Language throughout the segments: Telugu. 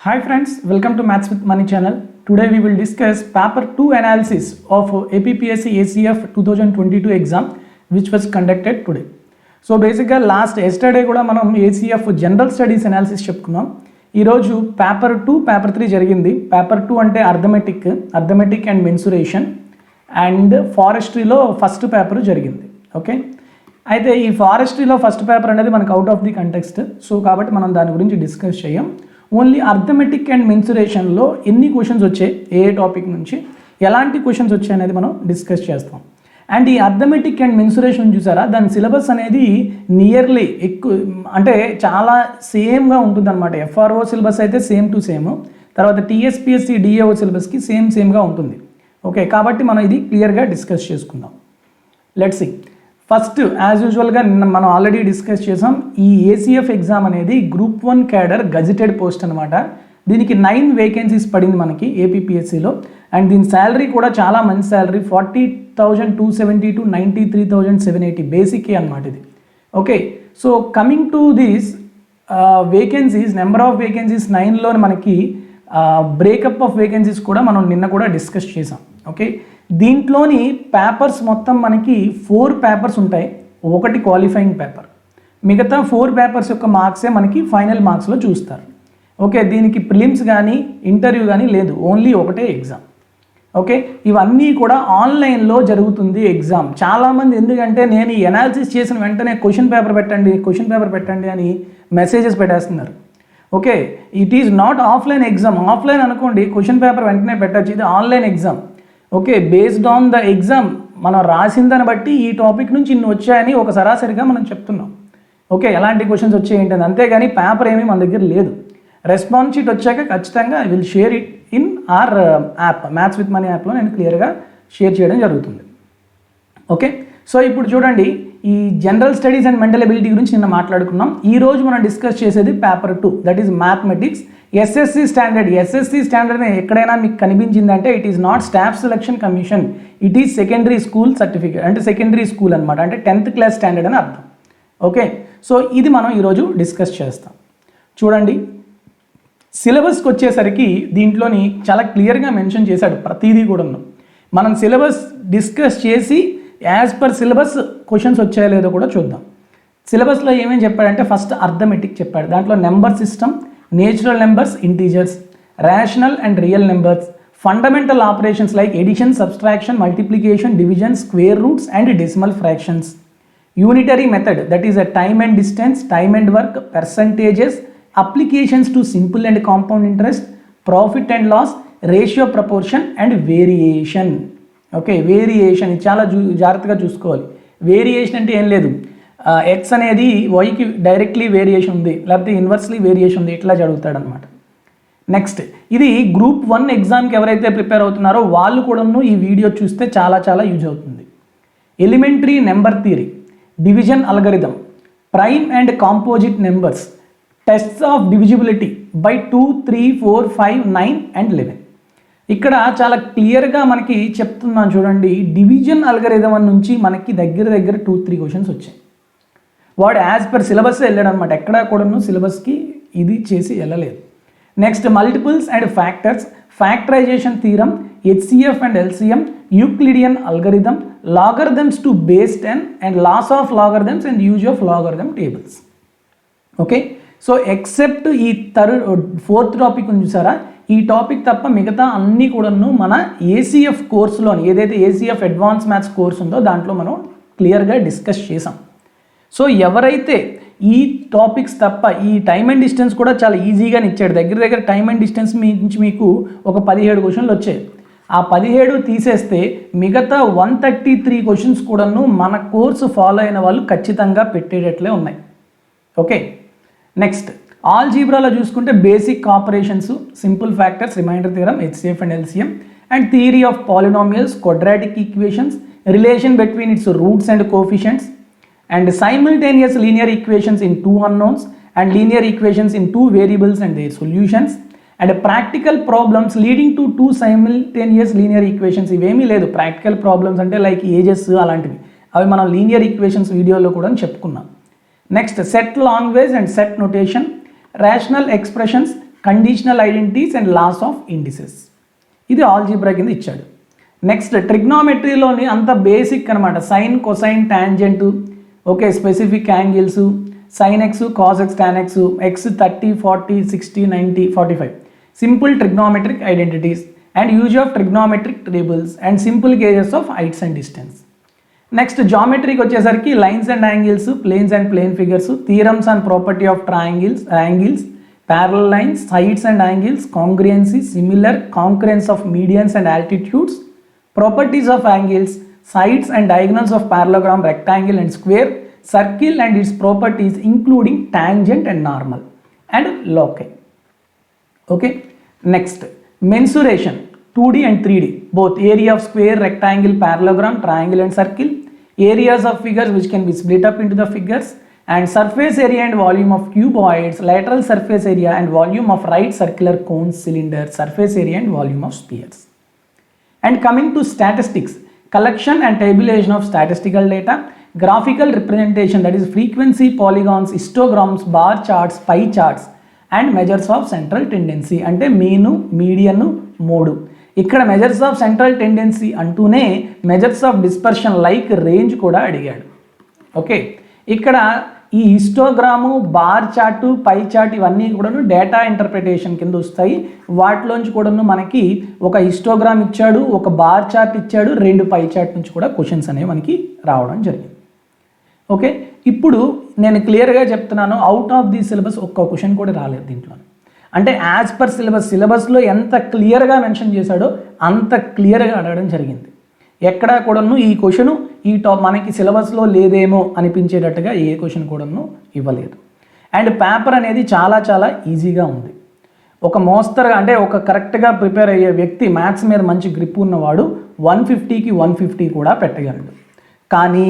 Hi friends, welcome to Maths with Money channel. Today we will discuss paper 2 analysis of APPSC ACF 2022 exam which was conducted today. So basically yesterday కూడా మనం ACF జనరల్ స్టడీస్ అనాలిసిస్ చెప్పుకున్నాం. ఈరోజు పేపర్ 2 పేపర్ 3 జరిగింది. పేపర్ 2 అంటే అర్థమెటిక్ అండ్ మెన్సురేషన్ అండ్ ఫారెస్ట్రీలో ఫస్ట్ పేపర్ జరిగింది. ఓకే, అయితే ఈ ఫారెస్ట్రీలో ఫస్ట్ పేపర్ అనేది మనకు out of the context, so కాబట్టి మనం దాని గురించి డిస్కస్ చేయం. ఓన్లీ అర్థమెటిక్ అండ్ మెన్సురేషన్లో ఎన్ని క్వశ్చన్స్ వచ్చాయి, ఏ టాపిక్ నుంచి ఎలాంటి క్వశ్చన్స్ వచ్చాయి అనేది మనం డిస్కస్ చేస్తాం. అండ్ ఈ అర్థమెటిక్ అండ్ మెన్సురేషన్ చూసారా, దాని సిలబస్ అనేది నియర్లీ ఎక్కువ అంటే చాలా సేమ్గా ఉంటుంది అనమాట. ఎఫ్ఆర్ఓ సిలబస్ అయితే సేమ్ టు సేమ్, తర్వాత టీఎస్పిఎస్సి డిఏఓ సిలబస్కి సేమ్గా ఉంటుంది. ఓకే, కాబట్టి మనం ఇది క్లియర్గా డిస్కస్ చేసుకుందాం. Let's see. ఫస్ట్ యాజ్ యూజువల్గా నిన్న మనం ఆల్రెడీ డిస్కస్ చేసాం. ఈ ఏసీఎఫ్ ఎగ్జామ్ అనేది గ్రూప్ 1 క్యాడర్ గజిటెడ్ పోస్ట్ అనమాట. దీనికి 9 వేకెన్సీస్ పడింది మనకి ఏపీపీఎస్సీలో. అండ్ దీని శాలరీ కూడా చాలా మంచి శాలరీ, 40,270 to 93,780 బేసికే అనమాట ఇది. Okay, so coming to this vacancies, number of vacancies 9లో మనకి బ్రేకప్ ఆఫ్ వేకెన్సీస్ కూడా మనం నిన్న కూడా డిస్కస్ చేసాం. ఓకే, దీంట్లోని పేపర్స్ మొత్తం మనకి 4 పేపర్స్ ఉంటాయి, ఒకటి క్వాలిఫైయింగ్ పేపర్, మిగతా 4 పేపర్స్ యొక్క మార్క్సే మనకి ఫైనల్ మార్క్స్లో చూస్తారు. ఓకే, దీనికి ప్రిలిమ్స్ కానీ ఇంటర్వ్యూ కానీ లేదు, ఓన్లీ ఒకటే ఎగ్జామ్. ఓకే, ఇవన్నీ కూడా ఆన్లైన్లో జరుగుతుంది ఎగ్జామ్. చాలామంది ఎందుకంటే నేను ఈ అనాలిసిస్ చేసిన వెంటనే క్వశ్చన్ పేపర్ పెట్టండి అని మెసేజెస్ పెట్టేస్తున్నారు. Okay, it is not offline exam. Offline అనుకోండి క్వశ్చన్ పేపర్ వెంటనే పెట్టచ్చు, ఇది online exam. Okay, based on the exam మనం రాసిందని బట్టి ఈ టాపిక్ నుంచి ఇన్ని వచ్చాయని ఒక సరాసరిగా మనం చెప్తున్నాం. ఓకే, ఎలాంటి క్వశ్చన్స్ వచ్చాయేంటని, అంతేగాని పేపర్ ఏమీ మన దగ్గర లేదు. రెస్పాన్స్ షీట్ వచ్చాక ఖచ్చితంగా I will share it in our app, Maths with Money యాప్లో నేను క్లియర్గా షేర్ చేయడం జరుగుతుంది. ఓకే, సో ఇప్పుడు చూడండి, ఈ general studies and mental ability గురించి నిన్న మాట్లాడుకున్నాం. ఈరోజు మనం డిస్కస్ చేసేది paper 2, that is mathematics. SSC standard ఎక్కడైనా మీకు కనిపించిందంటే it is not staff selection commission, it is secondary school certificate, అంటే సెకండరీ స్కూల్ అనమాట, అంటే 10th క్లాస్ స్టాండర్డ్ అని అర్థం. ఓకే, సో ఇది మనం ఈరోజు డిస్కస్ చేస్తాం. చూడండి, సిలబస్కి వచ్చేసరికి దీంట్లోని చాలా క్లియర్గా మెన్షన్ చేశాడు ప్రతిదీ కూడా. మనం సిలబస్ డిస్కస్ చేసి యాజ్ పర్ సిలబస్ క్వశ్చన్స్ వచ్చాయో లేదో కూడా చూద్దాం. సిలబస్లో ఏమేమి చెప్పాడంటే ఫస్ట్ అర్థమెటిక్ చెప్పాడు, దాంట్లో number system, natural numbers, integers, rational and real numbers, fundamental operations like addition, subtraction, multiplication, division, square roots and decimal fractions, unitary method that is a time and distance, time and work, percentages, applications to simple and compound interest, profit and loss, ratio proportion and variation. Okay, variation ఇది చాలా జాగ్రత్తగా చూసుకోవాలి. వేరియేషన్ అంటే ఏం లేదు, ఎక్స్ అనేది వైకి డైరెక్ట్లీ వేరియేషన్ ఉంది, లేకపోతే ఇన్వర్స్లీ వేరియేషన్ ఉంది, ఇట్లా జరుగుతాడనమాట. నెక్స్ట్, ఇది గ్రూప్ 1 ఎగ్జామ్కి ఎవరైతే ప్రిపేర్ అవుతున్నారో వాళ్ళు కూడాను ఈ వీడియో చూస్తే చాలా యూజ్ అవుతుంది. Elementary number theory, division algorithm, prime and composite numbers, tests of divisibility by 2, 3, 4, 5, 9 and 11. ఇక్కడ చాలా క్లియర్గా మనకి చెప్తున్నాను చూడండి. డివిజన్ అల్గరిథం నుంచి మనకి దగ్గర 2-3 క్వశ్చన్స్ వచ్చాయి. వాడు యాజ్ పర్ సిలబస్ వెళ్ళాడు అనమాట, ఎక్కడా కూడాను సిలబస్కి ఇది చేసి వెళ్ళలేదు. Next, multiples and factors, factorization theorem, HCF and LCM, Euclidean algorithm, logarithms to base 10 and laws of logarithms and use of logarithm tables. Okay, so except ఈ 4th టాపిక్ చూసారా, ఈ టాపిక్ తప్ప మిగతా అన్నీ కూడాను మన ఏసీఎఫ్ కోర్సులోని, ఏదైతే ఏసీఎఫ్ అడ్వాన్స్ మ్యాథ్స్ కోర్స్ ఉందో దాంట్లో మనం క్లియర్గా డిస్కస్ చేసాం. సో ఎవరైతే ఈ టాపిక్స్ తప్ప, ఈ టైమ్ అండ్ డిస్టెన్స్ కూడా చాలా ఈజీగానే ఇచ్చాడు. దగ్గర టైమ్ అండ్ డిస్టెన్స్ నుంచి మీకు ఒక 17 క్వశ్చన్లు వచ్చాయి. ఆ 17 తీసేస్తే మిగతా 133 క్వశ్చన్స్ కూడాను మన కోర్సు ఫాలో అయిన వాళ్ళు ఖచ్చితంగా పెట్టేటట్లే ఉన్నాయి. ఓకే, నెక్స్ట్ ఆల్జీబ్రాలో చూసుకుంటే basic operations, simple factors, remainder theorem, HCF and LCM, and theory of polynomials, quadratic equations, relation between its roots and coefficients, and simultaneous linear equations in 2 unknowns and linear equations in 2 variables and their solutions, and practical problems leading to 2 simultaneous linear equations. ఇవేమీ లేదు, ప్రాక్టికల్ ప్రాబ్లమ్స్ అంటే లైక్ ఏజెస్ అలాంటివి, అవి మనం లీనియర్ ఈక్వేషన్స్ వీడియోలో కూడా చెప్పుకున్నాం. Next, set language and set notation, rational expressions, conditional identities and laws of indices. ఇది ఆల్జీబ్రా కింద ఇచ్చాడు. నెక్స్ట్ ట్రిగ్నోమెట్రీలోని అంత బేసిక్ అనమాట. Sine, cosine, tangent, okay, specific angles, sine x, cos x, tan x, x 30, 40, 60, 90, 45, simple trigonometric identities and use of trigonometric tables and simple gauges of heights and distance. Next జామెట్రీకి వచ్చేసరికి lines and angles, planes and plane figures, theorems and property of angles, parallel lines, heights and angles, congruency, similar, concurrence of medians and altitudes, properties of angles, sides and diagonals of parallelogram, rectangle and square, circle and its properties including tangent and normal and loci. Okay, next mensuration 2D and 3D, both area of square, rectangle, parallelogram, triangle and circle, areas of figures which can be split up into the figures, and surface area and volume of cuboids, lateral surface area and volume of right circular cones, cylinders, surface area and volume of spheres. And coming to statistics, collection and tabulation of statistical data, graphical representation, that is frequency, polygons, histograms, bar charts, pie charts and measures of central tendency. అంటే మీను, మీడియన్, మోడు. ఇక్కడ మెజర్స్ ఆఫ్ సెంట్రల్ టెండెన్సీ అంటూనే measures of dispersion like range కూడా అడిగాడు. ఓకే, ఇక్కడ ఈ హిస్టోగ్రాము, బార్ చార్టు, పై చార్ట్ ఇవన్నీ కూడాను డేటా ఇంటర్ప్రిటేషన్ కింద వస్తాయి. వాటిలోంచి కూడాను మనకి ఒక హిస్టోగ్రామ్ ఇచ్చాడు, ఒక బార్ చార్ట్ ఇచ్చాడు, 2 పై చార్ట్ నుంచి కూడా క్వశ్చన్స్ అనేవి మనకి రావడం జరిగింది. ఓకే, ఇప్పుడు నేను క్లియర్గా చెప్తున్నాను, అవుట్ ఆఫ్ ది సిలబస్ ఒక్క క్వశ్చన్ కూడా రాలేదు దీంట్లో. అంటే యాజ్ పర్ సిలబస్లో ఎంత క్లియర్గా మెన్షన్ చేశాడో అంత క్లియర్గా అడగడం జరిగింది. ఎక్కడా కూడాను ఈ క్వశ్చను మనకి సిలబస్లో లేదేమో అనిపించేటట్టుగా ఏ క్వశ్చన్ కూడాను ఇవ్వలేదు. అండ్ పేపర్ అనేది చాలా చాలా ఈజీగా ఉంది. ఒక మోస్తరుగా అంటే ఒక కరెక్ట్గా ప్రిపేర్ అయ్యే వ్యక్తి, మ్యాథ్స్ మీద మంచి గ్రిప్ ఉన్నవాడు 150కి 150 కూడా పెట్టగలడు. కానీ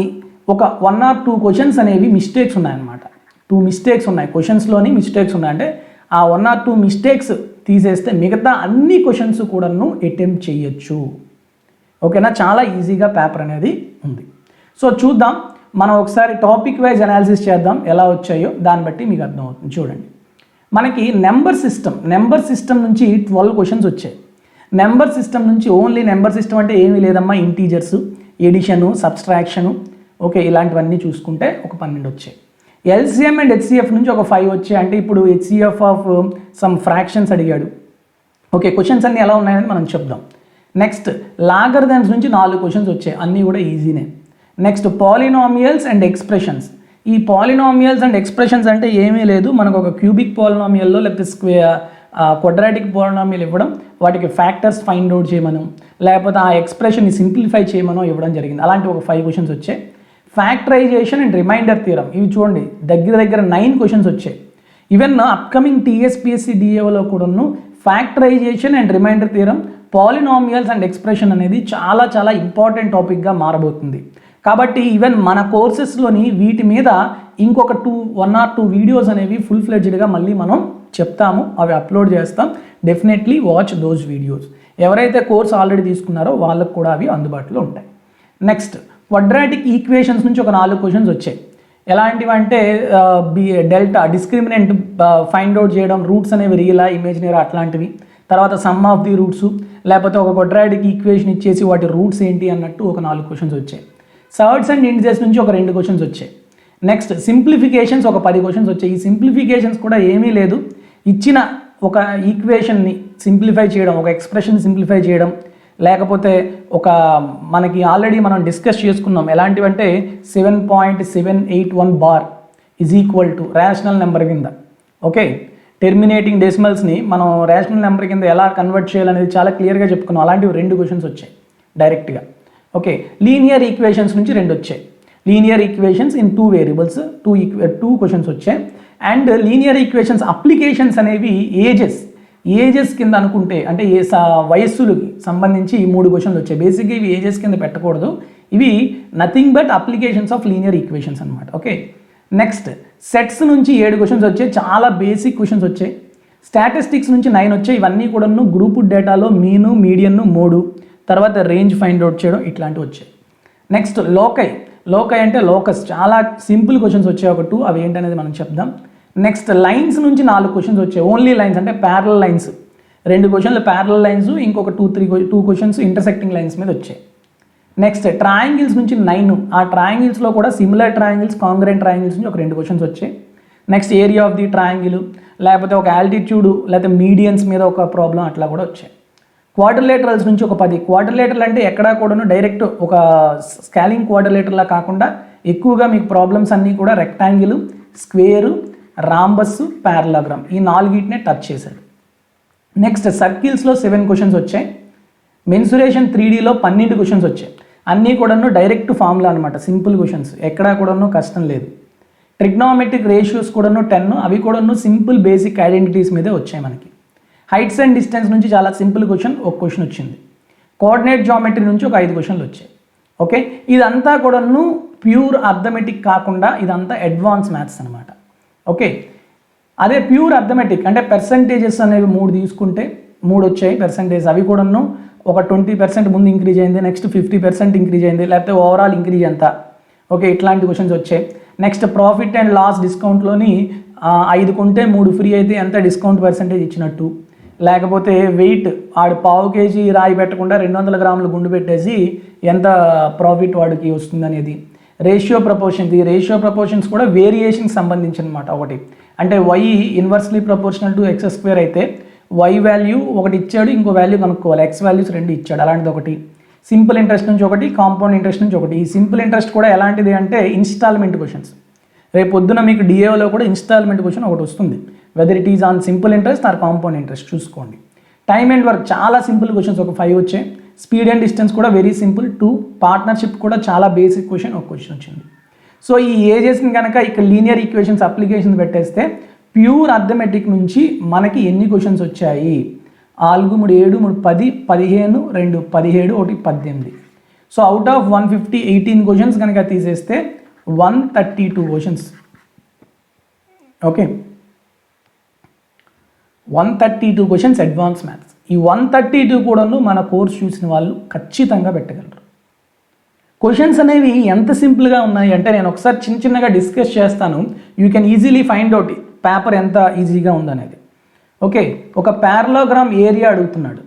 ఒక 1 or 2 క్వశ్చన్స్ అనేవి మిస్టేక్స్ ఉన్నాయన్నమాట. 2 మిస్టేక్స్ ఉన్నాయి, క్వశ్చన్స్లోని మిస్టేక్స్ ఉన్నాయి. అంటే ఆ 1 or 2 మిస్టేక్స్ తీసేస్తే మిగతా అన్ని క్వశ్చన్స్ కూడాను అటెంప్ట్ చేయొచ్చు. ఓకేనా, చాలా ఈజీగా పేపర్ అనేది ఉంది. సో చూద్దాం, మనం ఒకసారి టాపిక్ వైజ్ అనాలిసిస్ చేద్దాం, ఎలా వచ్చాయో దాన్ని బట్టి మీకు అర్థమవుతుంది. చూడండి, మనకి నెంబర్ సిస్టమ్ నుంచి 12 క్వశ్చన్స్ వచ్చాయి. నెంబర్ సిస్టమ్ నుంచి ఓన్లీ నెంబర్ సిస్టమ్ అంటే ఏమీ లేదమ్మా, ఇంటీజర్స్, ఎడిషను, సబ్స్ట్రాక్షను, ఓకే, ఇలాంటివన్నీ చూసుకుంటే ఒక 12 వచ్చాయి. ఎల్సిఎం అండ్ హెచ్సిఎఫ్ నుంచి ఒక 5 వచ్చాయి. అంటే ఇప్పుడు హెచ్సిఎఫ్ ఆఫ్ సమ్ ఫ్రాక్షన్స్ అడిగాడు. ఓకే, క్వశ్చన్స్ అన్నీ ఎలా ఉన్నాయని మనం చెప్దాం. నెక్స్ట్ లాగరిథమ్స్ నుంచి 4 క్వశ్చన్స్ వచ్చాయి, అన్నీ కూడా ఈజీనే. Next polynomials and expressions. ఈ పాలినామియల్స్ అండ్ ఎక్స్ప్రెషన్స్ అంటే ఏమీ లేదు, మనకు ఒక క్యూబిక్ పాలినామియల్లో లేకపోతే క్వాడ్రాటిక్ పాలినామియల్ ఇవ్వడం, వాటికి ఫ్యాక్టర్స్ ఫైండ్ అవుట్ చేయమను, లేకపోతే ఆ ఎక్స్ప్రెషన్ని సింప్లిఫై చేయమనో ఇవ్వడం జరిగింది. అలాంటి ఒక 5 క్వశ్చన్స్ వచ్చాయి. ఫ్యాక్టరైజేషన్ అండ్ రిమైండర్ థియరం, ఇవి చూడండి దగ్గర 9 క్వశ్చన్స్ వచ్చాయి. ఈవెన్ అప్కమింగ్ టీఎస్పీఎస్సీ డిఏఓలో కూడాను factorization and remainder theorem, polynomials and expression అనేది చాలా చాలా ఇంపార్టెంట్ టాపిక్గా మారబోతుంది. కాబట్టి ఈవెన్ మన కోర్సెస్లోని వీటి మీద ఇంకొక 1 or 2 వీడియోస్ అనేవి ఫుల్ ఫ్లెడ్జ్డ్గా మళ్ళీ మనం చెప్తాము, అవి అప్లోడ్ చేస్తాం. Definitely watch those videos. ఎవరైతే కోర్స్ ఆల్రెడీ తీసుకున్నారో వాళ్ళకు కూడా అవి అందుబాటులో ఉంటాయి. నెక్స్ట్ క్వాడ్రాటిక్ ఈక్వేషన్స్ నుంచి ఒక 4 క్వశ్చన్స్ వచ్చాయి. ఎలాంటివి అంటే డెల్టా డిస్క్రిమినెంట్ ఫైండ్ అవుట్ చేయడం, రూట్స్ అనేవి రియలా ఇమేజినరీ అట్లాంటివి, తర్వాత సమ్ ఆఫ్ ది రూట్స్, లేకపోతే ఒక క్వాడ్రాటిక్ ఈక్వేషన్ ఇచ్చేసి వాటి రూట్స్ ఏంటి అన్నట్టు ఒక 4 క్వశ్చన్స్ వచ్చాయి. సర్డ్స్ అండ్ ఇండిజెస్ నుంచి ఒక 2 క్వశ్చన్స్ వచ్చాయి. నెక్స్ట్ సింప్లిఫికేషన్స్ ఒక 10 క్వశ్చన్స్ వచ్చాయి. ఈ సింప్లిఫికేషన్స్ కూడా ఏమీ లేదు, ఇచ్చిన ఒక ఈక్వేషన్ని సింప్లిఫై చేయడం, ఒక ఎక్స్ప్రెషన్ సింప్లిఫై చేయడం, లేకపోతే ఒక మనకి ఆల్రెడీ మనం డిస్కస్ చేసుకున్నాం ఎలాంటివంటే 7.781 bar is equal to rational number కింద. ఓకే, టెర్మినేటింగ్ డెసిమల్స్ని మనం రేషనల్ నెంబర్ కింద ఎలా కన్వర్ట్ చేయాలనేది చాలా క్లియర్గా చెప్పుకున్నాం. అలాంటివి 2 క్వశ్చన్స్ వచ్చాయి డైరెక్ట్గా. ఓకే, లీనియర్ ఈక్వేషన్స్ నుంచి 2 వచ్చాయి. Linear equations in 2 variables 2 questions వచ్చాయి. అండ్ లీనియర్ ఈక్వేషన్స్ అప్లికేషన్స్ అనేవి ఏజెస్ కింద అనుకుంటే, అంటే వయస్సులకి సంబంధించి 3 క్వశ్చన్లు వచ్చాయి. బేసిక్గా ఇవి ఏజెస్ కింద పెట్టకూడదు, ఇవి nothing but applications of linear equations అనమాట. ఓకే, నెక్స్ట్ సెట్స్ నుంచి 7 క్వశ్చన్స్ వచ్చాయి, చాలా బేసిక్ క్వశ్చన్స్ వచ్చాయి. స్టాటిస్టిక్స్ నుంచి 9 వచ్చాయి. ఇవన్నీ కూడాను గ్రూప్ డేటాలో మీను, మీడియన్, మోడు, తర్వాత రేంజ్ ఫైండ్ అవుట్ చేయడం ఇట్లాంటివి వచ్చాయి. నెక్స్ట్ లోకై అంటే లోకస్, చాలా సింపుల్ క్వశ్చన్స్ వచ్చాయి, ఒక 2, అవి ఏంటనేది మనం చెప్దాం. నెక్స్ట్ లైన్స్ నుంచి 4 క్వశ్చన్స్ వచ్చాయి. ఓన్లీ లైన్స్ అంటే ప్యారలల్ లైన్స్, 2 క్వశ్చన్లు ప్యారలల్ లైన్స్, ఇంకొక 2 క్వశ్చన్స్ ఇంటర్సెక్టింగ్ లైన్స్ మీద వచ్చాయి. నెక్స్ట్ ట్రయాంగిల్స్ నుంచి 9, ఆ ట్రయాంగిల్స్లో కూడా సిమిలర్ ట్రయాంగిల్స్, కాంగ్రెంట్ ట్రయాంగిల్స్ నుంచి ఒక 2 క్వశ్చన్స్ వచ్చాయి. Next area of the triangle, లేకపోతే ఒక ఆల్టిట్యూడ్, లేకపోతే మీడియన్స్ మీద ఒక ప్రాబ్లం అట్లా కూడా వచ్చాయి. క్వాడ్రిలేటరల్స్ నుంచి ఒక 10. క్వాడ్రిలేటరల్ అంటే ఎక్కడా కూడాను డైరెక్ట్ ఒక స్కాలింగ్ క్వాడ్రిలేటర్లా కాకుండా ఎక్కువగా మీకు ప్రాబ్లమ్స్ అన్నీ కూడా రెక్టాంగిల్, స్క్వేరు, రాంబస్, పారలాగ్రామ్ ఈ 4నే టచ్ చేశాడు. నెక్స్ట్ సర్కిల్స్లో 7 క్వశ్చన్స్ వచ్చాయి. మెన్సురేషన్ 3Dలో 12 క్వశ్చన్స్ వచ్చాయి. అన్నీ కూడాను డైరెక్ట్ ఫార్ములా అనమాట, సింపుల్ క్వశ్చన్స్, ఎక్కడా కూడాను కష్టం లేదు. ట్రిగ్నోమెట్రిక్ రేషియోస్ కూడాను 10, అవి కూడాను సింపుల్ బేసిక్ ఐడెంటిటీస్ మీదే వచ్చాయి మనకి. హైట్స్ అండ్ డిస్టెన్స్ నుంచి చాలా సింపుల్ క్వశ్చన్, ఒక క్వశ్చన్ వచ్చింది. కోఆర్డినేట్ జామెట్రీ నుంచి ఒక 5 క్వశ్చన్లు వచ్చాయి. ఓకే, ఇదంతా కూడాను ప్యూర్ అర్థమెటిక్ కాకుండా ఇదంతా అడ్వాన్స్ మ్యాథ్స్ అనమాట. ఓకే, అదే ప్యూర్ అర్థమెటిక్ అంటే పర్సంటేజెస్ అనేవి 3 తీసుకుంటే 3 వచ్చాయి పర్సంటేజ్, అవి కూడాను ఒక 20% ముందు ఇంక్రీజ్ అయింది, నెక్స్ట్ 50% ఇంక్రీజ్ అయింది, లేకపోతే ఓవరాల్ ఇంక్రీజ్ ఎంత. ఓకే, ఇట్లాంటి క్వశ్చన్స్ వచ్చాయి. నెక్స్ట్ ప్రాఫిట్ అండ్ లాస్ డిస్కౌంట్లోని 5 కొంటే 3 ఫ్రీ అయితే ఎంత డిస్కౌంట్ పర్సంటేజ్ ఇచ్చినట్టు, లేకపోతే వెయిట్ ఆడు 1/2 kg రాయి పెట్టకుండా 200 గ్రాములు గుండు పెట్టేసి ఎంత ప్రాఫిట్ వాడికి వస్తుంది అనేది. రేషియో ప్రపోర్షన్స్, ఈ రేషియో ప్రపోర్షన్స్ కూడా వేరియేషన్కి సంబంధించి అనమాట. ఒకటి అంటే y inversely proportional to x² అయితే y వాల్యూ ఒకటి ఇచ్చాడు, ఇంకో వాల్యూ కనుక్కోవాలి, x వాల్యూస్ 2 ఇచ్చాడు, అలాంటిది ఒకటి. సింపుల్ ఇంట్రెస్ట్ నుంచి ఒకటి, కాంపౌండ్ ఇంట్రెస్ట్ నుంచి ఒకటి. ఈ సింపుల్ ఇంట్రెస్ట్ కూడా ఎలాంటిది అంటే ఇన్స్టాల్మెంట్ క్వశ్చన్స్. రేపు పొద్దున మీకు డిఏలో కూడా ఇన్స్టాల్మెంట్ క్వశ్చన్ ఒకటి వస్తుంది, whether it is on simple interest or compound interest చూసుకోండి. టైమ్ అండ్ వర్క్ చాలా సింపుల్ క్వశ్చన్స్ ఒక 5 వచ్చాయి. స్పీడ్ అండ్ డిస్టెన్స్ కూడా వెరీ సింపుల్ 2. పార్ట్నర్షిప్ కూడా చాలా బేసిక్ క్వశ్చన్, ఒక క్వశ్చన్ వచ్చింది. సో ఈ ఏజెస్ని కనుక ఇక్కడ లీనియర్ ఈక్వేషన్స్ అప్లికేషన్స్ పెట్టేస్తే ప్యూర్ అర్థమెటిక్ నుంచి మనకి ఎన్ని క్వశ్చన్స్ వచ్చాయి? 4, 3, 7, 3, 10, 15, 2, 17, 1, 18. సో అవుట్ ఆఫ్ 150 18 క్వశ్చన్స్ కనుక తీసేస్తే 132 questions. Okay, 132 questions advance maths. ఈ 132 కూడాను మన కోర్స్ చూసిన వాళ్ళు ఖచ్చితంగా పెట్టగలరు. క్వశ్చన్స్ అనేవి ఎంత సింపుల్గా ఉన్నాయి అంటే నేను ఒకసారి చిన్నగా డిస్కస్ చేస్తాను, you can easily find out paper ఎంత ఈజీగా ఉందనేది. ఓకే, ఒక పారలోగ్రామ్ ఏరియా అడుగుతున్నాడు.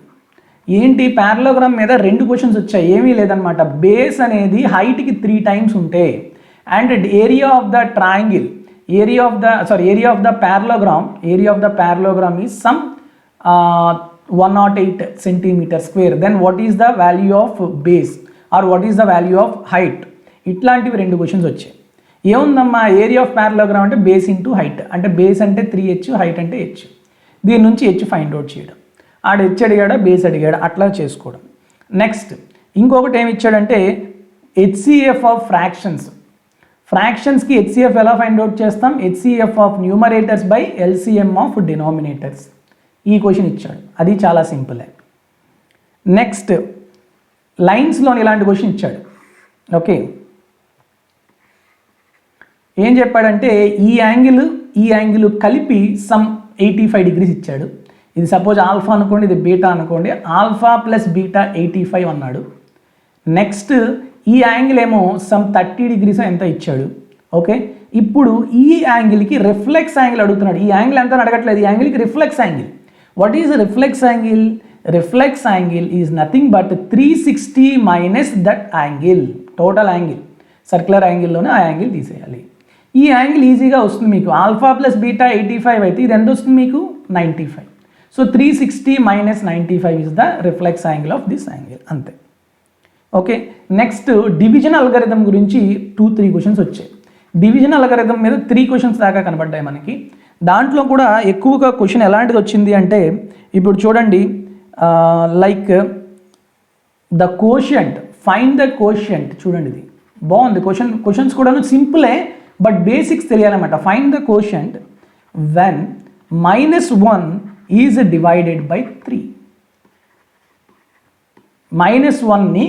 ఏంటి పారలోగ్రామ్ మీద 2 క్వశ్చన్స్ వచ్చాయి, ఏమీ లేదనమాట. బేస్ అనేది హైట్కి 3 times ఉంటే and area of the triangle, area of the parallelogram is some 108 cm². Then what is the value of base or what is the value of height? ఇట్లాంటివి 2 క్వశ్చన్స్ వచ్చాయి. ఏముందమ్మా, ఏరియా ఆఫ్ పారలోగ్రామ్ అంటే బేస్ ఇంటూ హైట్, అంటే బేస్ అంటే 3h, హైట్ అంటే h. దీని నుంచి h ఫైండ్ అవుట్ చేయడం, ఆడు h అడిగాడా బేస్ అడిగాడా అట్లా చేసుకోవడం. నెక్స్ట్ ఇంకొకటి ఏమి ఇచ్చాడంటే హెచ్సిఎఫ్ ఆఫ్ ఫ్రాక్షన్స్కి హెచ్సిఎఫ్ ఎలా ఫైండ్ అవుట్ చేస్తాం? HCF of numerators by LCM of denominators. ఈ క్వశ్చన్ ఇచ్చాడు, అది చాలా సింపుల్. నెక్స్ట్ లైన్స్లోని ఇలాంటి క్వశ్చన్ ఇచ్చాడు. ఓకే, ఏం చెప్పాడంటే ఈ యాంగిల్ కలిపి సమ్ 85 degrees ఇచ్చాడు. ఇది సపోజ్ ఆల్ఫా అనుకోండి, ఇది బీటా అనుకోండి, ఆల్ఫా ప్లస్ బీటా 85 అన్నాడు. నెక్స్ట్ ఈ యాంగిల్ ఏమో సమ్ 30 degrees ఎంత ఇచ్చాడు. ఓకే, ఇప్పుడు ఈ యాంగిల్కి రిఫ్లెక్స్ యాంగిల్ అడుగుతున్నాడు. ఈ యాంగిల్ ఎంత అడగట్లేదు, ఈ యాంగిల్కి reflex angle. What is reflex angle? Reflex angle is nothing but 360 minus that angle. Total angle circular యాంగిల్లోనే ఆ యాంగిల్ తీసేయాలి. ఈ యాంగిల్ ఈజీగా వస్తుంది మీకు. ఆల్ఫా ప్లస్ బీటా 85 అయితే ఇది ఎంత వస్తుంది మీకు? 95. So 360 minus 95 is the reflex angle of this angle, అంతే. ఓకే, నెక్స్ట్ డివిజన్ అల్గారిథం గురించి 2-3 క్వశ్చన్స్ వచ్చాయి. డివిజన్ అల్గారిథం మీద 3 క్వశ్చన్స్ దాకా కనబడ్డాయి మనకి. దాంట్లో కూడా ఎక్కువగా క్వశ్చన్ ఎలాంటిది వచ్చింది అంటే ఇప్పుడు చూడండి, like the quotient, find the quotient. చూడండి ఇది బాగుంది క్వశ్చన్స్ కూడా సింపులే బట్ బేసిక్స్ తెలియాలన్నమాట. Find the quotient when -1 is divided by 3. -1ని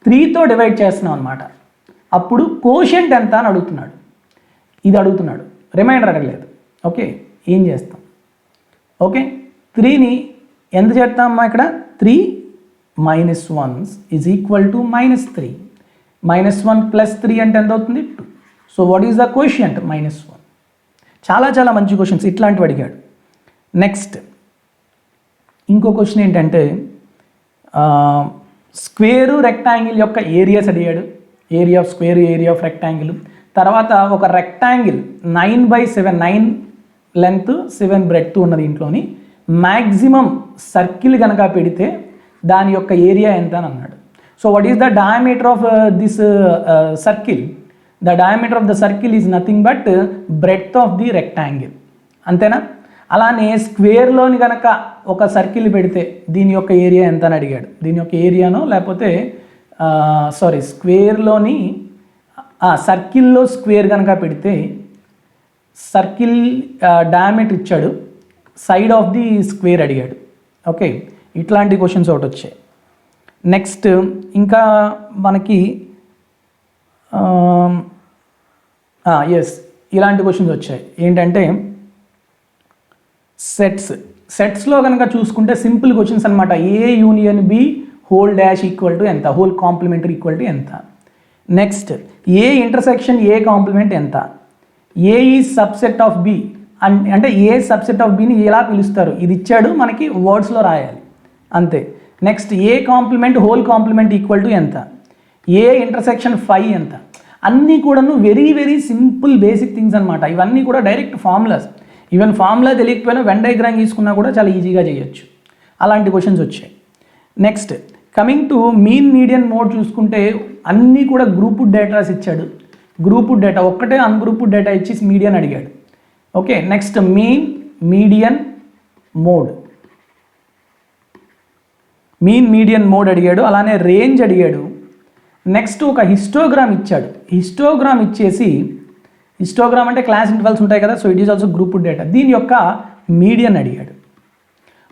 3తో డివైడ్ చేస్తున్నాం అనమాట. అప్పుడు కోషియంట్ ఎంత అని అడుగుతున్నాడు. ఇది అడుగుతున్నాడు, రిమైండర్ అడగలేదు. ఓకే, ఏం చేస్తాం? ఓకే, 3ని ఎంత చేస్తామమ్మా ఇక్కడ? 3 - 1 ఈజ్ ఈక్వల్ టు -3. -1 + 3 అంటే ఎంత అవుతుంది? 2. So what is the quotient? -1. చాలా చాలా మంచి క్వశ్చన్స్ ఇట్లాంటివి అడిగాడు. నెక్స్ట్ ఇంకో క్వశ్చన్ ఏంటంటే స్క్వేరు రెక్టాంగిల్ యొక్క ఏరియాస్ అడిగాడు. Area of square, area of rectangle. తర్వాత ఒక రెక్టాంగిల్ 9/7, 9 లెంత్ 7 బ్రెడ్త్ ఉన్నది ఇంట్లోని మ్యాక్సిమం సర్కిల్ కనుక పెడితే దాని యొక్క ఏరియా ఎంత అని అన్నాడు. So what is the diameter of this circle? The diameter of the circle is nothing but breadth of the rectangle. అంతేనా? అలానే స్క్వేర్లోని కనుక ఒక సర్కిల్ పెడితే దీని యొక్క ఏరియా ఎంత అని అడిగాడు. దీని యొక్క ఏరియానో లేకపోతే స్క్వేర్లోని సర్కిల్లో స్క్వేర్ కనుక పెడితే సర్కిల్ డయామీటర్ ఇచ్చాడు, సైడ్ ఆఫ్ ది స్క్వేర్ అడిగాడు. ఓకే, ఇట్లాంటి క్వశ్చన్స్ ఒకటి వచ్చాయి. నెక్స్ట్ ఇంకా మనకి ఇలాంటి క్వశ్చన్స్ వచ్చాయి. ఏంటంటే సెట్స్లో కనుక చూసుకుంటే సింపుల్ క్వశ్చన్స్ అనమాట. A union B whole dash equal to ఎంత, హోల్ కాంప్లిమెంటరీ ఈక్వల్ టు ఎంత. Next A intersection A complement ఎంత, A is subset of B అంటే ఏ సబ్సెట్ ఆఫ్ బిని ఎలా పిలుస్తారు, ఇది ఇచ్చాడు, మనకి వర్డ్స్లో రాయాలి అంతే. Next A complement whole complement equal to ఎంత, ఏ ఇంటర్సెక్షన్ ఫై ఎంత. అన్నీ కూడాను very very simple basic things అనమాట. ఇవన్నీ కూడా డైరెక్ట్ ఫార్ములాస్. ఈవెన్ ఫార్ములా తెలియకపోయినా వెన్ డయాగ్రామ్ తీసుకున్నా కూడా చాలా ఈజీగా చేయొచ్చు. అలాంటి క్వశ్చన్స్ వచ్చాయి. Next coming to mean median mode చూసుకుంటే అన్నీ కూడా గ్రూప్డ్ డేటాస్ ఇచ్చాడు. గ్రూప్డ్ డేటా ఒక్కటే అన్గ్రూప్డ్ డేటా ఇచ్చి మీడియన్ అడిగాడు. Okay, next mean median mode, mean median mode అడిగాడు. అలానే రేంజ్ అడిగాడు. నెక్స్ట్ ఒక హిస్టోగ్రామ్ ఇచ్చాడు. హిస్టోగ్రామ్ ఇచ్చేసి, హిస్టోగ్రామ్ అంటే క్లాస్ ఇంటర్వల్స్ ఉంటాయి కదా, so it is also grouped data. దీని యొక్క మీడియన్ అడిగాడు.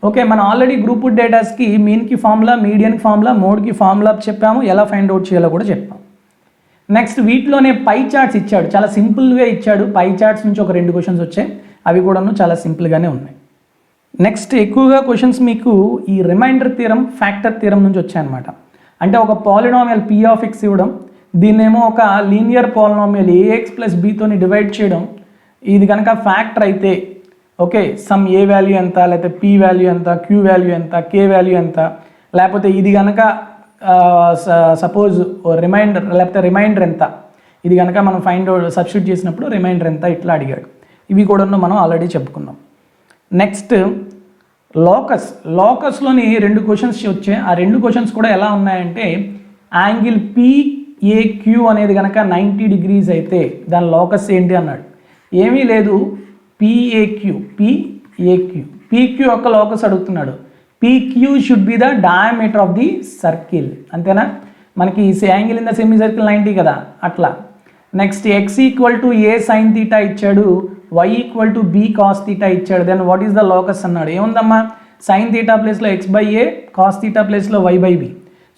ఓకే, మనం ఆల్రెడీ గ్రూప్డ్ డేటాస్కి మీన్కి ఫార్ములా, మీడియన్కి ఫార్ములా, మోడ్కి ఫార్ములా చెప్పాము, ఎలా ఫైండ్ అవుట్ చేయాలో కూడా చెప్పాము. నెక్స్ట్ వీటిలోనే పై చార్ట్స్ ఇచ్చాడు. చాలా సింపుల్గా ఇచ్చాడు. పై చార్ట్స్ నుంచి ఒక 2 క్వశ్చన్స్ వచ్చాయి. అవి కూడాను చాలా సింపుల్గానే ఉన్నాయి. నెక్స్ట్ ఎక్కువగా క్వశ్చన్స్ మీకు ఈ రిమైండర్ థీరం, ఫ్యాక్టర్ థీరం నుంచి వచ్చాయన్నమాట. అంటే ఒక పాలినామియల్ పీ ఆఫ్ ఎక్స్ ఇవ్వడం, దీన్నేమో ఒక లీనియర్ పాలినామియల్ ఏఎక్స్ ప్లస్ బీతోని డివైడ్ చేయడం. ఇది కనుక ఫ్యాక్టర్ అయితే ఓకే, సమ్ ఏ వాల్యూ ఎంత, లేకపోతే పీ వాల్యూ ఎంత, క్యూ వాల్యూ ఎంత, కే వాల్యూ ఎంత, లేకపోతే ఇది కనుక సపోజ్ రిమైండర్ ఎంత, ఇది కనుక మనం ఫైండ్ అవుట్ సబ్స్టిట్యూట్ చేసినప్పుడు రిమైండర్ ఎంత, ఇట్లా అడిగాడు. ఇవి కూడా మనం ఆల్రెడీ చెప్పుకున్నాం. నెక్స్ట్ లోకస్లోని 2 క్వశ్చన్స్ వచ్చాయి. ఆ 2 క్వశ్చన్స్ కూడా ఎలా ఉన్నాయంటే యాంగిల్ పిఏక్యూ అనేది కనుక 90 డిగ్రీస్ అయితే దాని లోకస్ ఏంటి అన్నాడు. ఏమీ లేదు, పిఏక్యూ పీక్యూ యొక్క లోకస్ అడుగుతున్నాడు. PQ should be the diameter of the circle. అంతేనా? మనకి angle in the semi circle 90 కదా, అట్లా. Next x equal to a sine theta ఇచ్చాడు, y equal to b cos theta ఇచ్చాడు. Then what is the locus అన్నాడు. ఏముందమ్మా, సైన్ తీటా ప్లేస్లో x by a, cos theta ప్లేస్లో y by b.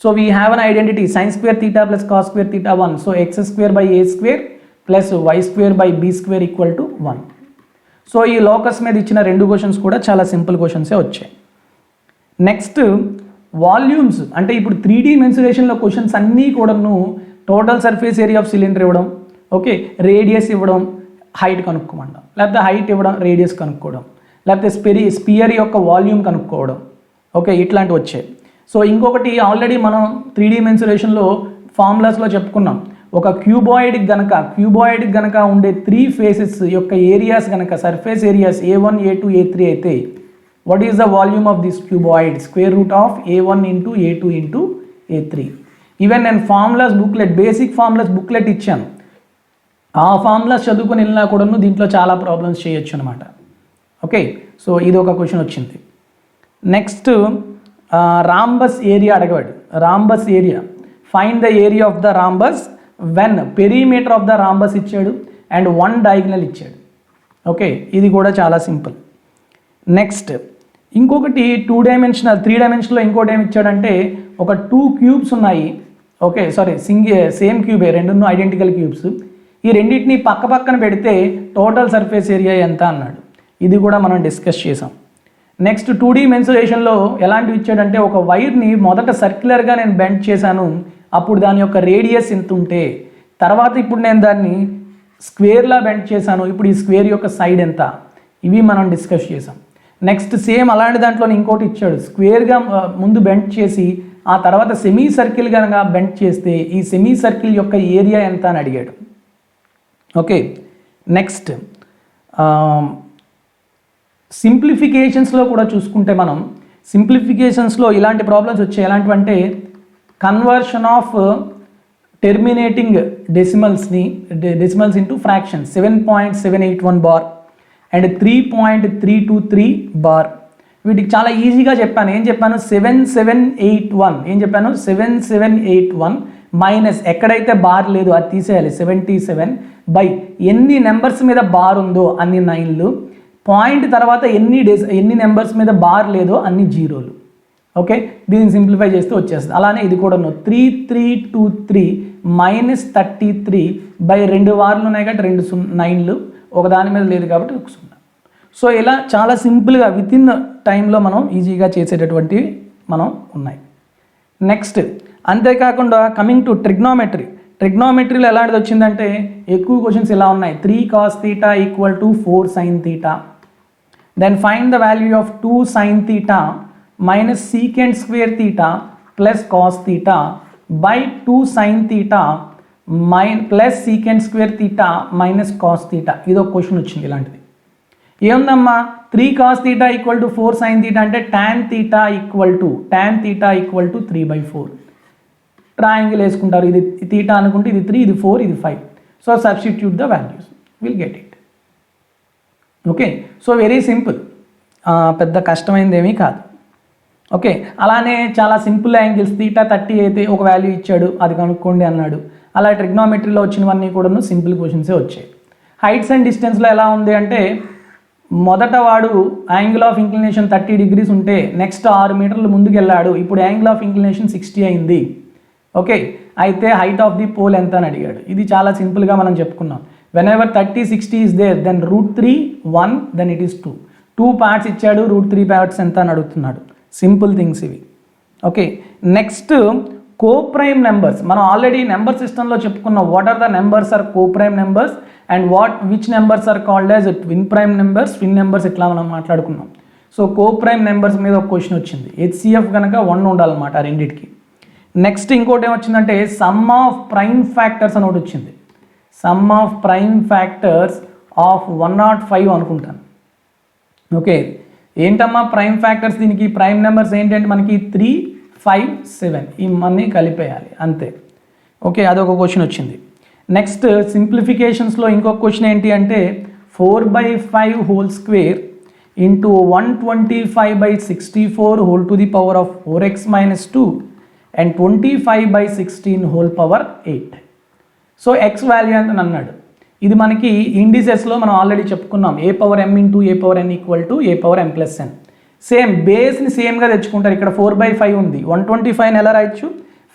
So we have an identity, sine square theta plus cos square theta 1. So x square by a square plus y square by b square equal to 1. So ఈ లోకస్ మీద ఇచ్చిన 2 క్వశ్చన్స్ కూడా చాలా సింపుల్ క్వశ్చన్సే వచ్చాయి. నెక్స్ట్ వాల్యూమ్స్ అంటే ఇప్పుడు 3D మెన్సురేషన్లో క్వశ్చన్స్ అన్నీ కూడాను total surface area of cylinder ఇవ్వడం, ఓకే, రేడియస్ ఇవ్వడం, హైట్ కనుక్కోమంటాం, లేకపోతే హైట్ ఇవ్వడం, రేడియస్ కనుక్కోవడం, లేకపోతే స్పియర్ యొక్క వాల్యూమ్ కనుక్కోవడం. ఓకే, ఇట్లాంటివి వచ్చాయి. సో ఇంకొకటి ఆల్రెడీ మనం 3D మెన్సురేషన్లో ఫార్ములాస్లో చెప్పుకున్నాం. ఒక క్యూబాయిడ్ గనక ఉండే 3 ఫేసెస్ యొక్క ఏరియాస్ కనుక surface areas A1, A2, A3 అయితే what is the volume of this cuboid? Square root of A1 into A2 into A3. Even నేను formulas booklet, basic formulas booklet ఇచ్చాను. ఆ ఫార్ములాస్ చదువుకొని వెళ్ళినా కూడాను దీంట్లో చాలా ప్రాబ్లమ్స్ చేయొచ్చు అనమాట. ఓకే, సో ఇది ఒక క్వశ్చన్ వచ్చింది. నెక్స్ట్ రాంబస్ ఏరియా అడగవాడు. Rhombus area, find the area of the rhombus when perimeter of the rhombus ఇచ్చాడు అండ్ 1 డయాగ్నల్ ఇచ్చాడు. ఓకే, ఇది కూడా చాలా సింపుల్. నెక్స్ట్ ఇంకొకటి 2 డైమెన్షనల్, 3 డైమెన్షన్లో ఇంకోటి ఏమి ఇచ్చాడంటే ఒక 2 క్యూబ్స్ ఉన్నాయి. ఓకే, సేమ్ క్యూబే, 2 ఐడెంటికల్ క్యూబ్స్. ఈ రెండింటిని పక్క పక్కన పెడితే టోటల్ సర్ఫేస్ ఏరియా ఎంత అన్నాడు. ఇది కూడా మనం డిస్కస్ చేసాం. నెక్స్ట్ 2D మెన్సురేషన్లో ఎలాంటివి ఇచ్చాడంటే ఒక వైర్ని మొదట సర్క్యులర్గా నేను బెండ్ చేశాను, అప్పుడు దాని యొక్క రేడియస్ ఎంత ఉంటే తర్వాత ఇప్పుడు నేను దాన్ని స్క్వేర్లా బెండ్ చేశాను, ఇప్పుడు ఈ స్క్వేర్ యొక్క సైడ్ ఎంత, ఇవి మనం డిస్కస్ చేసాం. నెక్స్ట్ సేమ్ అలాంటి దాంట్లో ఇంకోటి ఇచ్చాడు, స్క్వేర్గా ముందు బెండ్ చేసి ఆ తర్వాత సెమీ సర్కిల్ కనుక బెండ్ చేస్తే ఈ సెమీ సర్కిల్ యొక్క ఏరియా ఎంత అని అడిగాడు. ఓకే, నెక్స్ట్ సింప్లిఫికేషన్స్లో కూడా చూసుకుంటే మనం సింప్లిఫికేషన్స్లో ఇలాంటి ప్రాబ్లమ్స్ వచ్చాయి. ఎలాంటివంటే conversion of terminating decimals into fractions 7.781 bar and 3.323 bar. వీటికి చాలా ఈజీగా చెప్పాను. ఏం చెప్పాను? 7781 మైనస్ ఎక్కడైతే బార్ లేదు అది తీసేయాలి 77 బై ఎన్ని నెంబర్స్ మీద బార్ ఉందో అన్ని 9లు, పాయింట్ తర్వాత ఎన్ని నెంబర్స్ మీద బార్ లేదో అన్ని జీరోలు. ఓకే, దీన్ని సింప్లిఫై చేస్తే వచ్చేస్తుంది. అలానే ఇది కూడా 3323 మైనస్ 33 బై 2 వార్లు ఉన్నాయి కాబట్టి 2 9లు, ఒక దాని మీద లేదు కాబట్టి 1 0. సో ఇలా చాలా సింపుల్గా విత్ ఇన్ టైంలో మనం ఈజీగా చేసేటటువంటివి మనం ఉన్నాయి. నెక్స్ట్ అంతేకాకుండా కమింగ్ టు ట్రిగ్నోమెట్రీలో ఎలాంటిది వచ్చిందంటే ఎక్కువ క్వశ్చన్స్ ఇలా ఉన్నాయి. 3 cos theta equal to 4 sin theta. Then find the value of 2 sin theta minus secant square theta plus cos theta by 2 sin theta plus secant square theta minus cos theta. ఇది ఒక క్వశ్చన్ వచ్చింది ఇలాంటిది. ఏముందమ్మా, 3 cos theta equal to 4 sin theta అంటే tan theta equal to 3/4. Triangle వేసుకుంటారు, ఇది theta అనుకుంటే ఇది 3, ఇది 4, ఇది 5. So substitute the values, will get it. Okay, so very simple, పెద్ద కష్టమైనది ఏమీ కాదు. ఓకే, అలానే చాలా సింపుల్ యాంగిల్స్ theta 30 అయితే ఒక వాల్యూ ఇచ్చాడు, అది కనుక్కోండి అన్నాడు. అలా ట్రిగ్నోమెట్రీలో వచ్చినవన్నీ కూడా సింపుల్ క్వశ్చన్సే వచ్చాయి. హైట్స్ అండ్ డిస్టెన్స్లో ఎలా ఉంది అంటే మొదట వాడు యాంగిల్ ఆఫ్ ఇంక్లినేషన్ 30 degrees ఉంటే నెక్స్ట్ 6 మీటర్లు ముందుకు వెళ్ళాడు, ఇప్పుడు యాంగిల్ ఆఫ్ ఇంక్లినేషన్ 60 అయింది. ఓకే, అయితే హైట్ ఆఫ్ ది పోల్ ఎంత అని అడిగాడు. ఇది చాలా సింపుల్గా మనం చెప్పుకున్నాం. Whenever 30, 60 is there then √3 1 then it is 2 parts ఇచ్చాడు, √3 పార్ట్స్ ఎంత అని అడుగుతున్నాడు. సింపుల్ థింగ్స్ ఇవి. Okay, next coprime numbers. మనం ఆల్రెడీ నెంబర్ సిస్టంలో చెప్పుకున్నాం what are the numbers are coprime numbers and which numbers are called as twin prime numbers, twin numbers ఇట్లా మనం మాట్లాడుకున్నాం. సో కోప్రైమ్ నెంబర్స్ మీద ఒక క్వశ్చన్ వచ్చింది. HCF కనుక 1 ఉండాలన్నమాట ఆ రెండింటికి. నెక్స్ట్ ఇంకోటి ఏమొచ్చిందంటే సమ్ ఆఫ్ ప్రైమ్ ఫ్యాక్టర్స్ అని ఒకటి వచ్చింది. Some of prime factors of 105 అనుకుంటాను. ఓకే, ఏంటమ్మా ప్రైమ్ ఫ్యాక్టర్స్, దీనికి ప్రైమ్ నెంబర్స్ ఏంటంటే మనకి 3, 5, 7 ఇవన్నీ కలిపేయాలి అంతే. ఓకే, అదొక క్వశ్చన్ వచ్చింది. నెక్స్ట్ సింప్లిఫికేషన్స్లో ఇంకొక క్వశ్చన్ ఏంటి అంటే 4/5 whole square into 125/64 whole to the power of 4x minus 2 and 25/16 whole power 8. So x value ఎంత అన్నాడు. ఇది మనకి ఇండిసెస్లో మనం ఆల్రెడీ చెప్పుకున్నాం, a⁴m into a⁴n equal to a⁴m+n. Same బేస్ని సేమ్గా తెచ్చుకుంటారు. ఇక్కడ 4/5 ఉంది, 125 ఎలా రాయొచ్చు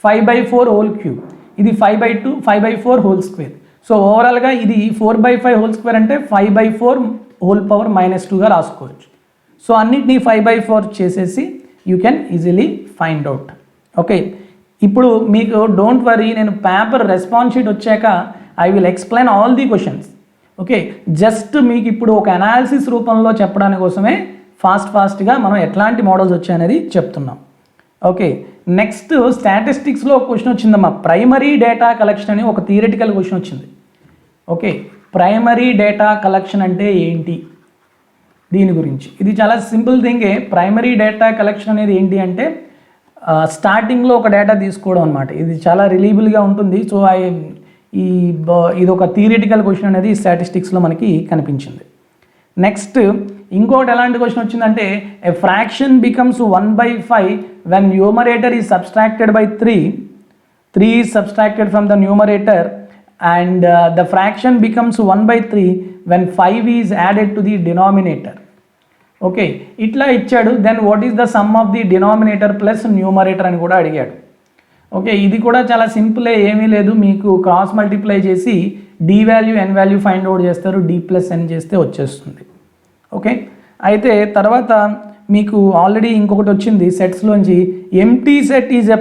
5/4 హోల్ క్యూబ్, ఇది 5/2 5/4 హోల్ స్క్వేర్. సో ఓవరాల్గా ఇది 4/5 హోల్ స్క్వేర్ అంటే 5/4 హోల్ పవర్ -2గా రాసుకోవచ్చు. సో అన్నిటినీ 5/4 చేసేసి you can easily find out. Okay, ఇప్పుడు మీకు డోంట్ వరీ, నేను పేపర్ రెస్పాన్స్ షీట్ వచ్చాక I will explain all the questions. Okay, just మీకు ఇప్పుడు ఒక అనాలిసిస్ రూపంలో చెప్పడానికి కోసమే ఫాస్ట్గా మనం ఎట్లాంటి మోడల్స్ వచ్చాయనేది చెప్తున్నాం. ఓకే, నెక్స్ట్ స్టాటిస్టిక్స్లో ఒక క్వశ్చన్ వచ్చిందమ్మా, ప్రైమరీ డేటా కలెక్షన్ అని ఒక థియరిటికల్ క్వశ్చన్ వచ్చింది. ఓకే, ప్రైమరీ డేటా కలెక్షన్ అంటే ఏంటి, దీని గురించి. ఇది చాలా సింపుల్ థింగే. ప్రైమరీ డేటా కలెక్షన్ అనేది ఏంటి అంటే స్టార్టింగ్లో ఒక డేటా తీసుకోవడం అనమాట. ఇది చాలా రిలీబుల్గా ఉంటుంది. సో ఇది ఒక థియరిటికల్ క్వశ్చన్ అనేది స్టాటిస్టిక్స్లో మనకి కనిపించింది. నెక్స్ట్ ఇంకోటి ఎలాంటి క్వశ్చన్ వచ్చిందంటే a fraction becomes 1/5 when numerator is subtracted by 3 is subtracted from the numerator and the fraction becomes 1/3 when 5 is added to the denominator. Okay, ఇట్లా ఇచ్చాడు. Then what is the sum of the denominator plus numerator అని కూడా అడిగాడు. ఓకే, ఇది కూడా చాలా సింపులే, ఏమీ లేదు. మీకు క్రాస్ మల్టిప్లై చేసి డి వాల్యూ ఎన్ వాల్యూ ఫైండ్ అవుట్ చేస్తారు, d+n చేస్తే వచ్చేస్తుంది. ఓకే, అయితే తర్వాత మీకు ఆల్రెడీ ఇంకొకటి వచ్చింది సెట్స్లోంచి, empty set is a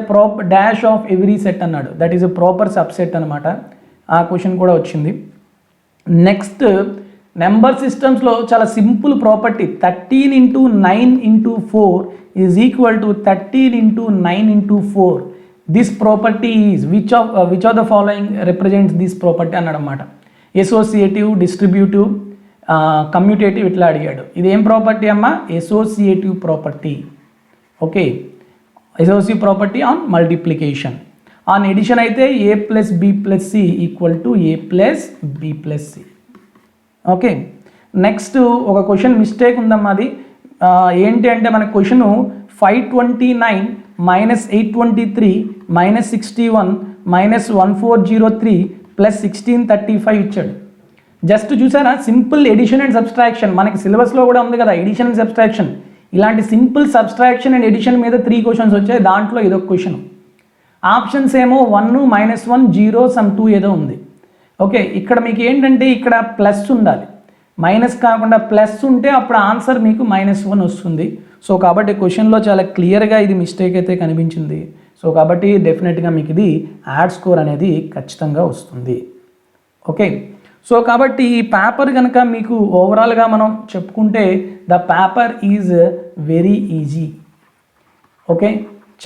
dash of every set అన్నాడు. That is a proper subset అనమాట. ఆ క్వశ్చన్ కూడా వచ్చింది. నెక్స్ట్ నెంబర్ సిస్టమ్స్లో చాలా simple property 13 into 9 into 4 is equal to 13 into 9 into 4. This property is which of the following represents this property అన్నాడు అనమాట. అసోసియేటివ్, డిస్ట్రిబ్యూటివ్, కమ్యూటేటివ్ ఇట్లా అడిగాడు. ఇది ఏం ప్రాపర్టీ అమ్మా? Associative property. Okay, associative property on multiplication. On addition అయితే a plus b plus c equal to a plus b plus c. Okay, next ఒక క్వశ్చన్ మిస్టేక్ ఉందమ్మా. అది ఏంటి అంటే మన క్వశ్చన్ 529 మైనస్ 823 మైనస్ 61 మైనస్ 1403 ప్లస్ 1635 ఇచ్చాడు. జస్ట్ చూసారా, సింపుల్ ఎడిషన్ అండ్ సబ్స్ట్రాక్షన్. మనకి సిలబస్లో కూడా ఉంది కదా ఎడిషన్ అండ్ సబ్స్ట్రాక్షన్. ఇలాంటి సింపుల్ సబ్స్ట్రాక్షన్ అండ్ ఎడిషన్ మీద 3 క్వశ్చన్స్ వచ్చాయి. దాంట్లో ఇదొక క్వశ్చన్. ఆప్షన్స్ ఏమో 1 -1 0 సమ్ 2 ఏదో ఉంది. ఓకే, ఇక్కడ మీకు ఏంటంటే ఇక్కడ ప్లస్ ఉండాలి, మైనస్ కాకుండా ప్లస్ ఉంటే అప్పుడు ఆన్సర్ మీకు -1 వస్తుంది. సో కాబట్టి క్వశ్చన్లో చాలా క్లియర్గా ఇది మిస్టేక్ అయితే కనిపించింది. సో కాబట్టి డెఫినెట్గా మీకు ఇది యాడ్ స్కోర్ అనేది ఖచ్చితంగా వస్తుంది. ఓకే, సో కాబట్టి ఈ పేపర్ కనుక మీకు ఓవరాల్గా మనం చెప్పుకుంటే the paper is very easy. Okay,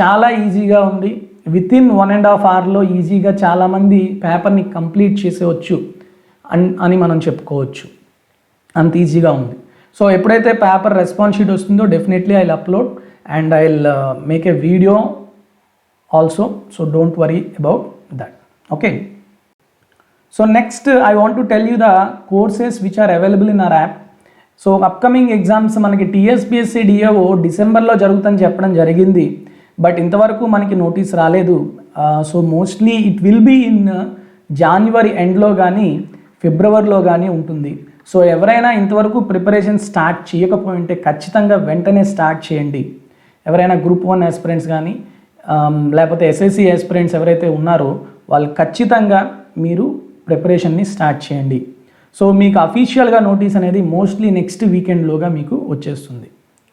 చాలా ఈజీగా ఉంది. వితిన్ 1.5 అవర్లో ఈజీగా చాలామంది పేపర్ని కంప్లీట్ చేసేవచ్చు అని మనం చెప్పుకోవచ్చు. అంత ఈజీగా ఉంది. సో ఎప్పుడైతే పేపర్ రెస్పాన్స్ షీట్ వస్తుందో definitely I will upload and I will make a video also. So don't worry about that. Okay, so next I want to tell you the courses which are available in our app. So upcoming exams మనకి టీఎస్పీఎస్సీ డిఏఓ డిసెంబర్లో జరుగుతుందని చెప్పడం జరిగింది. బట్ ఇంతవరకు మనకి నోటీస్ రాలేదు. So mostly it will be in January ఎండ్లో కానీ ఫిబ్రవరిలో కానీ ఉంటుంది. సో ఎవరైనా ఇంతవరకు ప్రిపరేషన్ స్టార్ట్ చేయకపోయింటే ఖచ్చితంగా వెంటనే స్టార్ట్ చేయండి. ఎవరైనా గ్రూప్ 1 ఆస్పిరెంట్స్ కానీ లేకపోతే ఎస్ఎస్సి ఆస్పిరెంట్స్ ఎవరైతే ఉన్నారో వాళ్ళు ఖచ్చితంగా మీరు ప్రిపరేషన్ని స్టార్ట్ చేయండి. సో మీకు అఫీషియల్గా నోటీస్ అనేది మోస్ట్లీ నెక్స్ట్ వీకెండ్లోగా మీకు వచ్చేస్తుంది.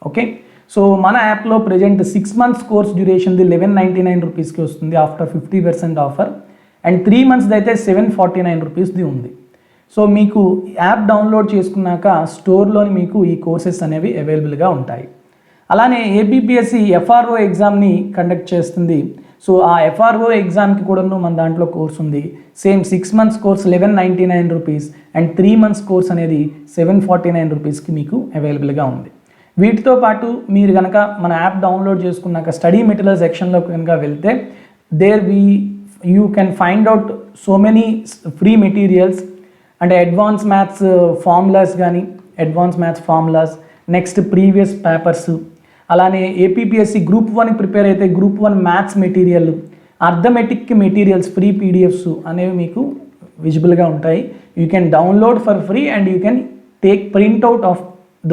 ఓకే, సో మన యాప్లో ప్రజెంట్ 6 months కోర్స్ డ్యూరేషన్ది 1199 రూపీస్కి వస్తుంది ఆఫ్టర్ 50% ఆఫర్. అండ్ 3 months అయితే 749 రూపీస్ది ఉంది. సో మీకు యాప్ డౌన్లోడ్ చేసుకున్నాక స్టోర్లోని మీకు ఈ కోర్సెస్ అనేవి అవైలబుల్గా ఉంటాయి. అలానే ఏపీపీఎస్సీ ఎఫ్ఆర్ఓ ఎగ్జామ్ని కండక్ట్ చేస్తుంది. సో ఆ ఎఫ్ఆర్ఓ ఎగ్జామ్కి కూడాను మన దాంట్లో కోర్స్ ఉంది. Same 6 months course 1199 rupees and 3 months course అనేది 749 రూపీస్కి మీకు అవైలబుల్గా ఉంది. వీటితో పాటు మీరు కనుక మన యాప్ డౌన్లోడ్ చేసుకున్నాక స్టడీ మెటీరియల్ సెక్షన్లోకి కనుక వెళ్తే you can find out so many free materials అంటే అడ్వాన్స్ మ్యాథ్స్ ఫార్ములాస్ కానీ advance maths formulas, next previous papers, అలానే ఏపీపీఎస్సీ గ్రూప్ 1 ప్రిపేర్ అయితే group 1 maths material, arithmetic materials free PDFs అనేవి మీకు విజిబుల్గా ఉంటాయి. You can download for free and you can take printout of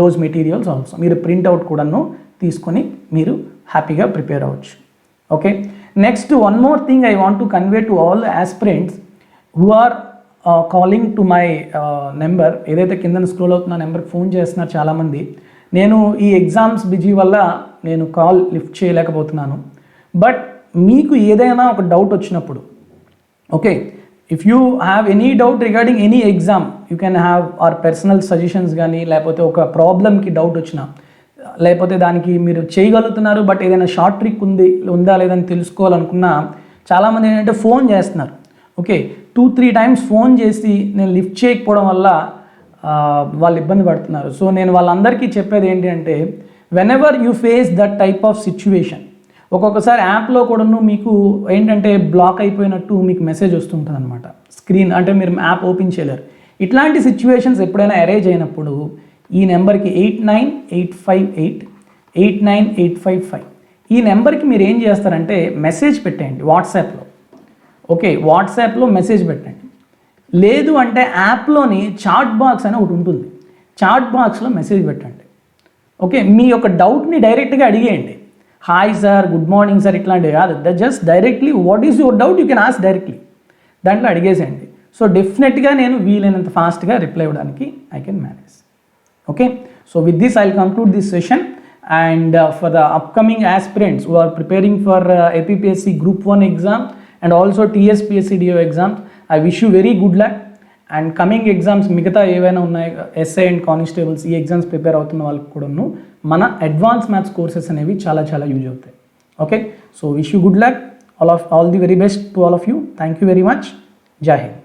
those materials also. మీరు ప్రింట్అవుట్ కూడాను తీసుకొని మీరు హ్యాపీగా ప్రిపేర్ అవ్వచ్చు. Okay, next one more thing I want to convey to all aspirants who are calling to my number. ఏదైతే కింద స్క్రోల్ అవుతున్న నెంబర్కి ఫోన్ చేస్తున్నారు చాలామంది. నేను ఈ ఎగ్జామ్స్ బిజీ వల్ల నేను కాల్ లిఫ్ట్ చేయలేకపోతున్నాను. బట్ మీకు ఏదైనా ఒక డౌట్ వచ్చినప్పుడు, okay, if you have any doubt regarding any exam you can have or personal suggestions కానీ, లేకపోతే ఒక ప్రాబ్లమ్కి డౌట్ వచ్చినా, లేకపోతే దానికి మీరు చేయగలుగుతున్నారు బట్ ఏదైనా షార్ట్ ట్రిక్ ఉందా లేదని తెలుసుకోవాలనుకున్నా చాలామంది ఏంటంటే ఫోన్ చేస్తున్నారు. ఓకే, 2-3 times ఫోన్ చేసి నేను లిఫ్ట్ చేయకపోవడం వల్ల వాళ్ళు ఇబ్బంది పడుతున్నారు. సో నేను వాళ్ళందరికీ చెప్పేది ఏంటి అంటే whenever you face that type of situation, ఒక్కొక్కసారి యాప్లో కూడాను మీకు ఏంటంటే బ్లాక్ అయిపోయినట్టు మీకు మెసేజ్ వస్తుంటుంది అనమాట స్క్రీన్, అంటే మీరు యాప్ ఓపెన్ చేయలేరు. ఇట్లాంటి సిచ్యువేషన్స్ ఎప్పుడైనా అరేంజ్ అయినప్పుడు ఈ నెంబర్కి 8985889855 ఈ నెంబర్కి మీరు ఏం చేస్తారంటే మెసేజ్ పెట్టండి వాట్సాప్లో. ఓకే, వాట్సాప్లో మెసేజ్ పెట్టండి. లేదు అంటే యాప్లోని చాట్ బాక్స్ అని ఒకటి ఉంటుంది, చాట్ బాక్స్లో మెసేజ్ పెట్టండి. ఓకే, మీ యొక్క డౌట్ని డైరెక్ట్గా అడిగేయండి. Hi sir, good morning sir, ఇట్లాంటివి కాదు. Just directly what is your doubt you can ask directly, దాంట్లో అడిగేసేయండి. సో డెఫినెట్గా నేను వీలైనంత ఫాస్ట్గా రిప్లై ఇవ్వడానికి I can manage. Okay, so with this I will conclude this session. And for the upcoming aspirants who are preparing for APPSC Group 1 exam and also TSPSC DO exams, I wish you very good luck. And coming exams మిగతా ఏవైనా ఉన్నాయి ఎస్ఐ అండ్ కానిస్టేబుల్స్ ఈ ఎగ్జామ్స్ ప్రిపేర్ అవుతున్న వాళ్ళకి కూడాను మన అడ్వాన్స్ మ్యాథ్స్ కోర్సెస్ అనేవి చాలా చాలా యూజ్ అవుతాయి. Okay, so wish you good luck, all the very best to all of you. Thank you very much. జై హింద్.